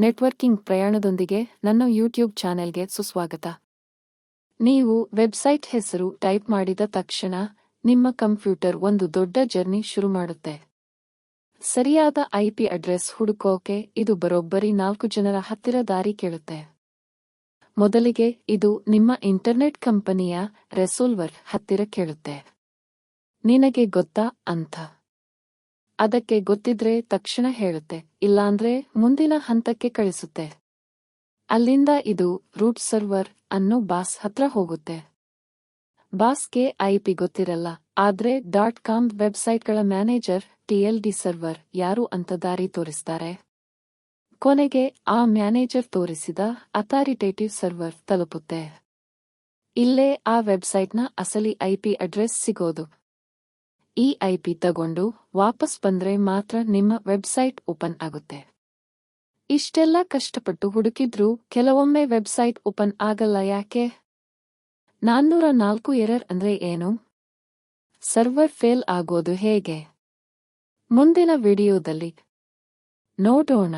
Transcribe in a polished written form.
Networking ಪ್ರಯಾಣದೊಂದಿಗೆ ನನ್ನ YouTube ಚಾನೆಲ್ಗೆ ಸುಸ್ವಾಗತ. ನೀವು ವೆಬ್ಸೈಟ್ ಹೆಸರು ಟೈಪ್ ಮಾಡಿದ ತಕ್ಷಣ ನಿಮ್ಮ ಕಂಪ್ಯೂಟರ್ ಒಂದು ದೊಡ್ಡ ಜರ್ನಿ ಶುರು ಮಾಡುತ್ತೆ. ಸರಿಯಾದ IP ಅಡ್ರೆಸ್ ಹುಡುಕೋಕೆ ಇದು ಬರೋಬ್ಬರಿ 4 ಜನರ ಹತ್ತಿರ ದಾರಿ ಕೇಳುತ್ತೆ. ಮೊದಲಿಗೆ ಇದು ನಿಮ್ಮ ಇಂಟರ್ನೆಟ್ ಕಂಪನಿಯ ರೆಸೋಲ್ವರ್ ಹತ್ತಿರ ಕೇಳುತ್ತೆ. ನಿನಗೆ ಗೊತ್ತಾ ಅಂತ. ಅದಕ್ಕೆ ಗೊತ್ತಿದ್ರೆ ತಕ್ಷಣ ಹೇಳುತ್ತೆ, ಇಲ್ಲಾಂದ್ರೆ ಮುಂದಿನ ಹಂತಕ್ಕೆ ಕಳಿಸುತ್ತೆ. ಅಲ್ಲಿಂದ ಇದು ರೂಟ್ ಸರ್ವರ್ ಅನ್ನೋ ಬಾಸ್ ಹತ್ರ ಹೋಗುತ್ತೆ. ಬಾಸ್ಗೆ IP ಗೊತ್ತಿರಲ್ಲ, ಆದ್ರೆ .com ವೆಬ್ಸೈಟ್ಗಳ ಮ್ಯಾನೇಜರ್ TLD ಸರ್ವರ್ ಯಾರು ಅಂತ ದಾರಿ ತೋರಿಸ್ತಾರೆ. ಕೊನೆಗೆ ಆ ಮ್ಯಾನೇಜರ್ ತೋರಿಸಿದ ಅಥಾರಿಟೇಟಿವ್ ಸರ್ವರ್ ತಲುಪುತ್ತೆ. ಇಲ್ಲೇ ಆ ವೆಬ್ಸೈಟ್ನ ಅಸಲಿ IP ಅಡ್ರೆಸ್ ಸಿಗೋದು. ಈ IP ತಗೊಂಡು ವಾಪಸ್ ಬಂದ್ರೆ ಮಾತ್ರ ನಿಮ್ಮ ವೆಬ್ಸೈಟ್ ಓಪನ್ ಆಗುತ್ತೆ. ಇಷ್ಟೆಲ್ಲ ಕಷ್ಟಪಟ್ಟು ಹುಡುಕಿದ್ರೂ ಕೆಲವೊಮ್ಮೆ ವೆಬ್ಸೈಟ್ ಓಪನ್ ಆಗಲ್ಲ. ಯಾಕೆ? 404 ಎರರ್ ಅಂದ್ರೆ ಏನು? ಸರ್ವರ್ ಫೇಲ್ ಆಗೋದು ಹೇಗೆ? ಮುಂದಿನ ವಿಡಿಯೋದಲ್ಲಿ ನೋಡೋಣ.